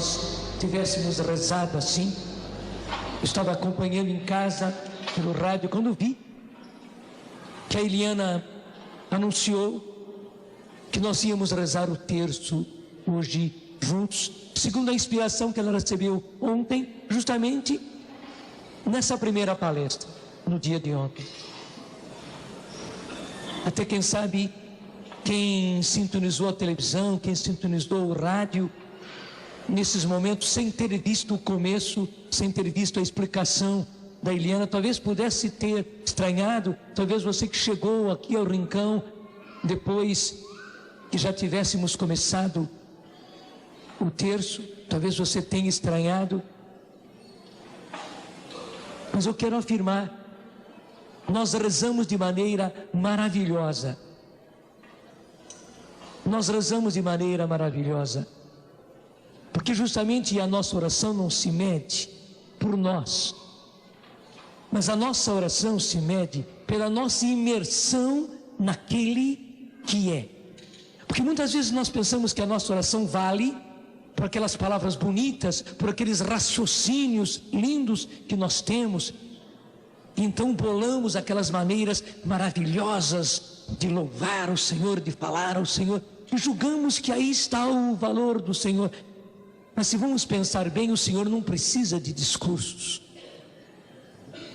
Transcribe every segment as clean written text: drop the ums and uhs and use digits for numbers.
nós tivéssemos rezado assim. Eu estava acompanhando em casa, pelo rádio, quando vi que a Eliana anunciou que nós íamos rezar o terço hoje juntos, segundo a inspiração que ela recebeu ontem, justamente nessa primeira palestra, no dia de ontem. Até quem sabe, quem sintonizou a televisão, quem sintonizou o rádio, nesses momentos, sem ter visto o começo, sem ter visto a explicação da Eliana, talvez pudesse ter estranhado, talvez você que chegou aqui ao Rincão, depois que já tivéssemos começado o terço, talvez você tenha estranhado, mas eu quero afirmar, nós rezamos de maneira maravilhosa. Nós rezamos de maneira maravilhosa, porque justamente a nossa oração não se mede por nós, mas a nossa oração se mede pela nossa imersão naquele que é. Porque muitas vezes nós pensamos que a nossa oração vale por aquelas palavras bonitas, por aqueles raciocínios lindos que nós temos, e então bolamos aquelas maneiras maravilhosas de louvar o Senhor, de falar ao Senhor, e julgamos que aí está o valor do Senhor. Mas se vamos pensar bem, o Senhor não precisa de discursos.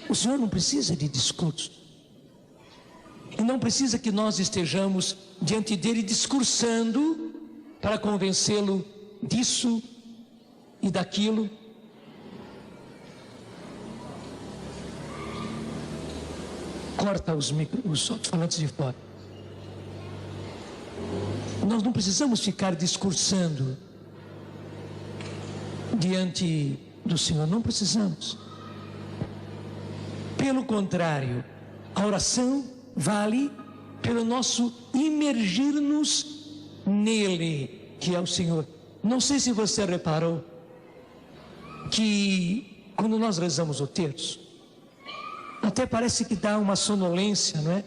O Senhor não precisa de discursos. E não precisa que nós estejamos diante dele discursando para convencê-lo disso e daquilo. Corta os alto-falantes de fora. Nós não precisamos ficar discursando diante do Senhor, não precisamos. Pelo contrário, a oração vale pelo nosso imergir-nos nele, que é o Senhor. Não sei se você reparou que quando nós rezamos o terço, até parece que dá uma sonolência, não é?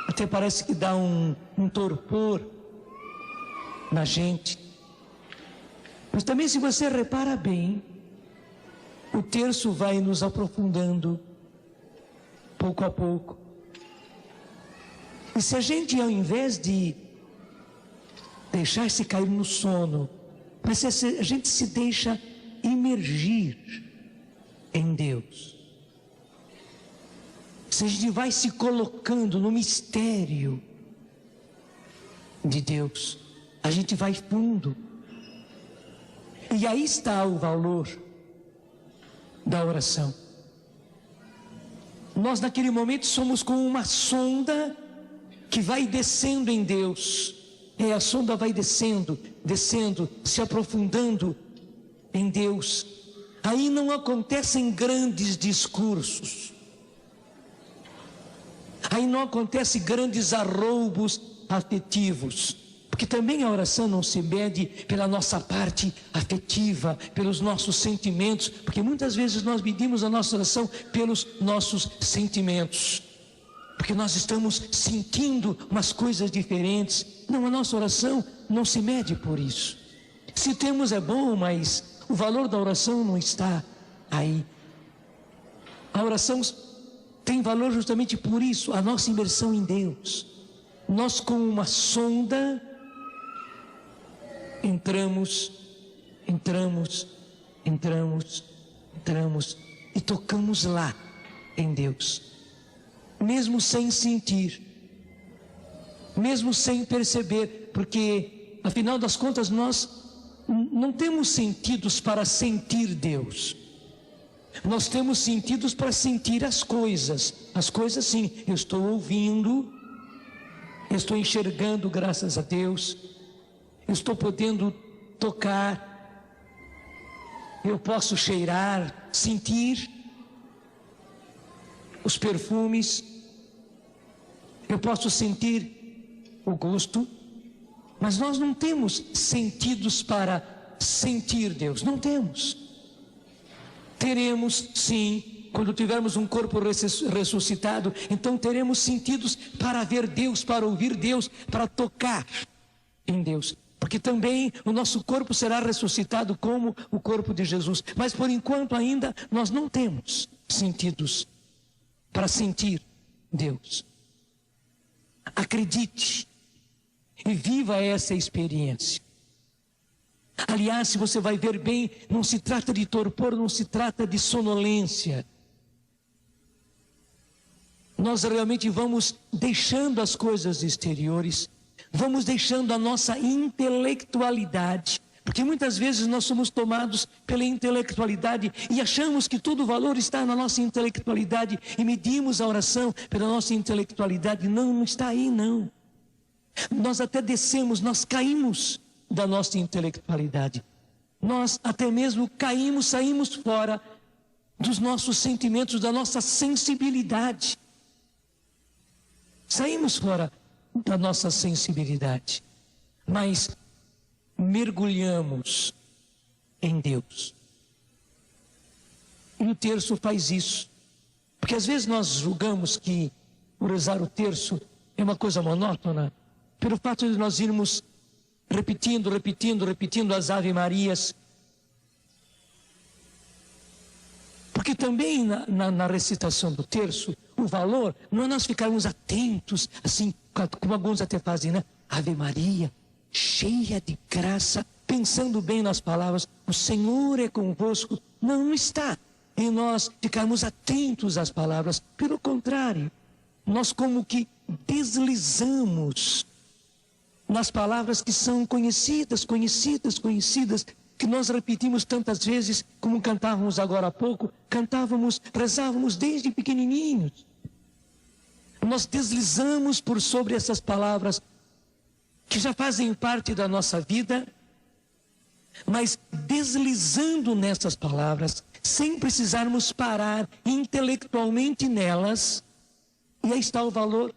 Até parece que dá um torpor na gente. Mas também, se você repara bem, o terço vai nos aprofundando pouco a pouco. E se a gente, ao invés de deixar-se cair no sono, mas se a gente se deixa imergir em Deus, se a gente vai se colocando no mistério de Deus, a gente vai fundo. E aí está o valor da oração. Nós naquele momento somos como uma sonda que vai descendo em Deus. E a sonda vai descendo, se aprofundando em Deus. Aí não acontecem grandes discursos. Aí não acontecem grandes arroubos afetivos. Porque também a oração não se mede pela nossa parte afetiva, pelos nossos sentimentos, porque muitas vezes nós medimos a nossa oração pelos nossos sentimentos, porque nós estamos sentindo umas coisas diferentes. Não, a nossa oração não se mede por isso. Se temos é bom, mas o valor da oração não está aí. A oração tem valor justamente por isso, a nossa imersão em Deus. Nós, como uma sonda, entramos e tocamos lá em Deus, mesmo sem sentir, mesmo sem perceber, porque afinal das contas nós não temos sentidos para sentir Deus. Nós temos sentidos para sentir as coisas sim, eu estou ouvindo, eu estou enxergando, graças a Deus, eu estou podendo tocar, eu posso cheirar, sentir os perfumes, eu posso sentir o gosto, mas nós não temos sentidos para sentir Deus, não temos. Teremos sim, quando tivermos um corpo ressuscitado, então teremos sentidos para ver Deus, para ouvir Deus, para tocar em Deus. porque também o nosso corpo será ressuscitado como o corpo de Jesus. Mas por enquanto ainda nós não temos sentidos para sentir Deus. Acredite e viva essa experiência. Aliás, se você vai ver bem, não se trata de torpor, não se trata de sonolência. Nós realmente vamos deixando as coisas exteriores, vamos deixando a nossa intelectualidade, porque muitas vezes nós somos tomados pela intelectualidade e achamos que todo o valor está na nossa intelectualidade e medimos a oração pela nossa intelectualidade. Não, não está aí, não. Nós até descemos, nós caímos da nossa intelectualidade. Nós até mesmo caímos, saímos fora dos nossos sentimentos, da nossa sensibilidade. Saímos fora da nossa sensibilidade, mas mergulhamos em Deus. E o terço faz isso, porque às vezes nós julgamos que o rezar o terço é uma coisa monótona, pelo fato de nós irmos repetindo as Ave Marias. Porque também na recitação do terço, o valor não é nós ficarmos atentos, assim, como alguns até fazem, né? Ave Maria, cheia de graça, pensando bem nas palavras, o Senhor é convosco. Não, não está em nós ficarmos atentos às palavras. Pelo contrário, nós como que deslizamos nas palavras que são conhecidas, que nós repetimos tantas vezes, como cantávamos agora há pouco, rezávamos desde pequenininhos. Nós deslizamos por sobre essas palavras que já fazem parte da nossa vida, mas deslizando nessas palavras, sem precisarmos parar intelectualmente nelas, e aí está o valor.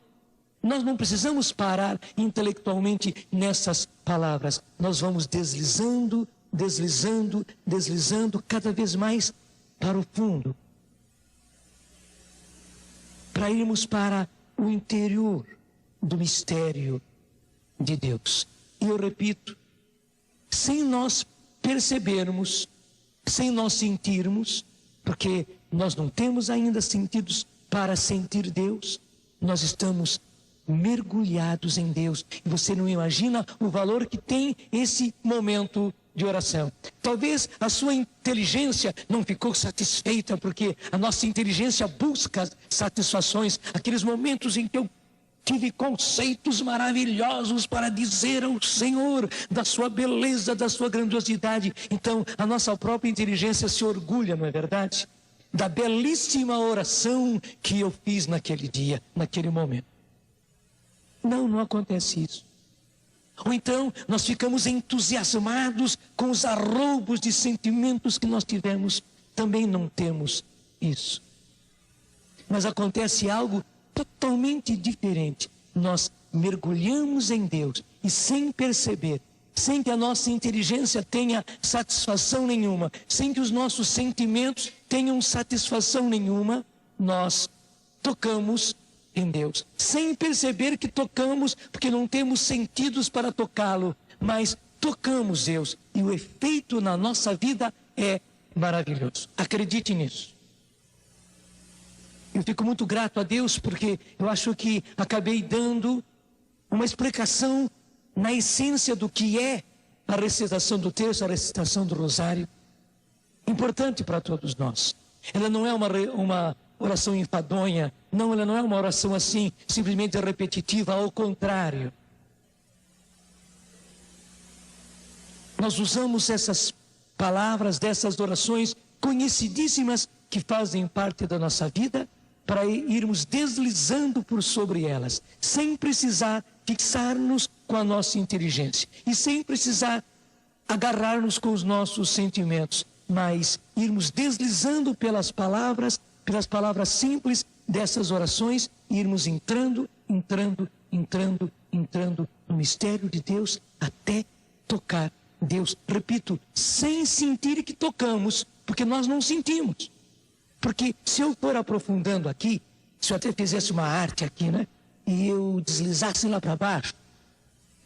Nós não precisamos parar intelectualmente nessas palavras. Nós vamos deslizando cada vez mais para o fundo, para irmos para o interior do mistério de Deus. E eu repito, sem nós percebermos, sem nós sentirmos, porque nós não temos ainda sentidos para sentir Deus, nós estamos mergulhados em Deus. E você não imagina o valor que tem esse momento de oração. Talvez a sua inteligência não ficou satisfeita, porque a nossa inteligência busca satisfações, aqueles momentos em que eu tive conceitos maravilhosos para dizer ao Senhor da sua beleza, da sua grandiosidade. Então a nossa própria inteligência se orgulha, não é verdade? Da belíssima oração que eu fiz naquele dia, naquele momento. Não acontece isso. Ou então nós ficamos entusiasmados com os arroubos de sentimentos que nós tivemos. Também não temos isso. Mas acontece algo totalmente diferente. Nós mergulhamos em Deus e sem perceber, sem que a nossa inteligência tenha satisfação nenhuma, sem que os nossos sentimentos tenham satisfação nenhuma, nós tocamos em Deus, sem perceber que tocamos, porque não temos sentidos para tocá-lo, mas tocamos Deus, e o efeito na nossa vida é maravilhoso. Acredite nisso. Eu fico muito grato a Deus, porque eu acho que acabei dando uma explicação na essência do que é a recitação do terço, a recitação do rosário, importante para todos nós. Ela não é uma oração enfadonha, não, ela não é uma oração assim, simplesmente repetitiva, ao contrário. Nós usamos essas palavras, dessas orações conhecidíssimas que fazem parte da nossa vida, para irmos deslizando por sobre elas, sem precisar fixar-nos com a nossa inteligência e sem precisar agarrar-nos com os nossos sentimentos, mas irmos deslizando pelas palavras simples dessas orações, e irmos entrando no mistério de Deus até tocar Deus. Repito, sem sentir que tocamos, porque nós não sentimos. Porque se eu for aprofundando aqui, se eu até fizesse uma arte aqui, né? E eu deslizasse lá para baixo,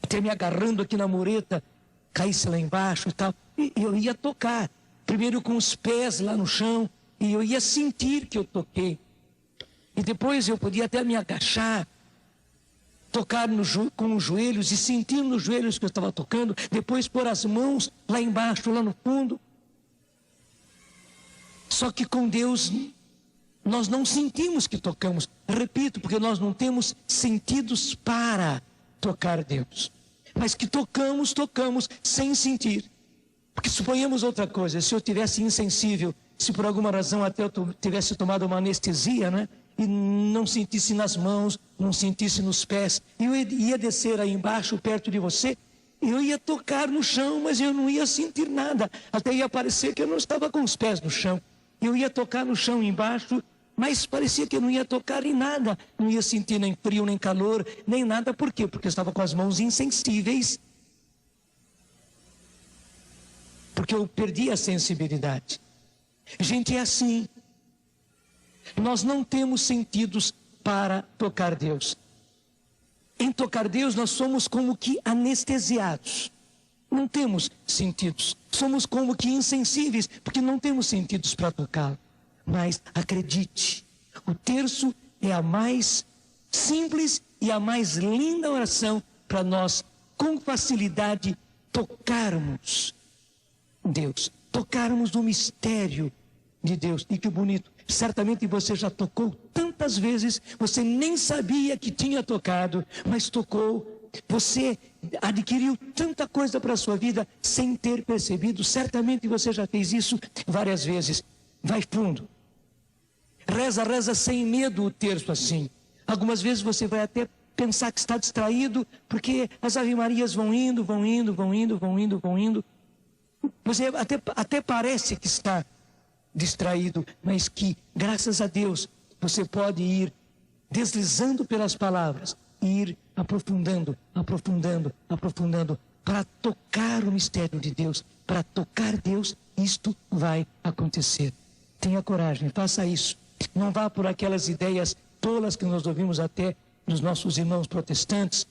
até me agarrando aqui na mureta caísse lá embaixo e tal, e eu ia tocar, primeiro com os pés lá no chão, e eu ia sentir que eu toquei. E depois eu podia até me agachar, tocar com os joelhos e sentir nos joelhos que eu estava tocando, depois pôr as mãos lá embaixo, lá no fundo. Só que com Deus nós não sentimos que tocamos. Repito, porque nós não temos sentidos para tocar Deus. Mas que tocamos sem sentir. Porque suponhamos outra coisa, se eu tivesse insensível, se por alguma razão até eu tivesse tomado uma anestesia, né? E não sentisse nas mãos, não sentisse nos pés, eu ia descer aí embaixo, perto de você, eu ia tocar no chão, mas eu não ia sentir nada. Até ia parecer que eu não estava com os pés no chão. Eu ia tocar no chão embaixo, mas parecia que eu não ia tocar em nada. Não ia sentir nem frio, nem calor, nem nada. Por quê? Porque eu estava com as mãos insensíveis. Porque eu perdi a sensibilidade. Gente, é assim. Nós não temos sentidos para tocar Deus. Em tocar Deus, nós somos como que anestesiados. Não temos sentidos. Somos como que insensíveis, porque não temos sentidos para tocá-lo. Mas acredite, o terço é a mais simples e a mais linda oração para nós, com facilidade, tocarmos Deus. Tocarmos o mistério de Deus. E que bonito. Certamente você já tocou tantas vezes, você nem sabia que tinha tocado, mas tocou. Você adquiriu tanta coisa para a sua vida sem ter percebido. Certamente você já fez isso várias vezes. Vai fundo. Reza sem medo o terço assim. Algumas vezes você vai até pensar que está distraído, porque as ave-marias vão indo. Você até parece que está distraído, mas que, graças a Deus, você pode ir deslizando pelas palavras, ir aprofundando, para tocar o mistério de Deus, para tocar Deus, isto vai acontecer. Tenha coragem, faça isso. Não vá por aquelas ideias tolas que nós ouvimos até dos nossos irmãos protestantes,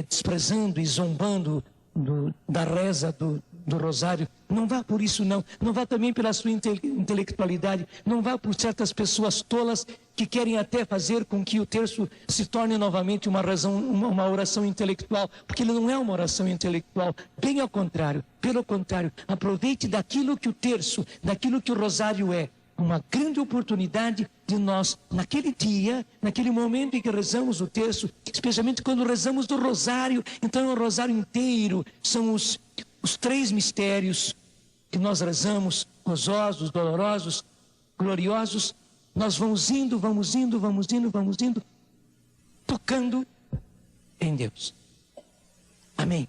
desprezando e zombando da reza do rosário. Não vá por isso não. Não vá também pela sua intelectualidade. Não vá por certas pessoas tolas que querem até fazer com que o terço se torne novamente uma oração intelectual, porque ele não é uma oração intelectual. Bem ao contrário. Pelo contrário, aproveite daquilo que o terço, daquilo que o rosário é. Uma grande oportunidade de nós, naquele dia, naquele momento em que rezamos o terço, especialmente quando rezamos do rosário. Então é o rosário inteiro, são os 3 mistérios que nós rezamos, gozosos, dolorosos, gloriosos. Nós vamos indo, tocando em Deus. Amém.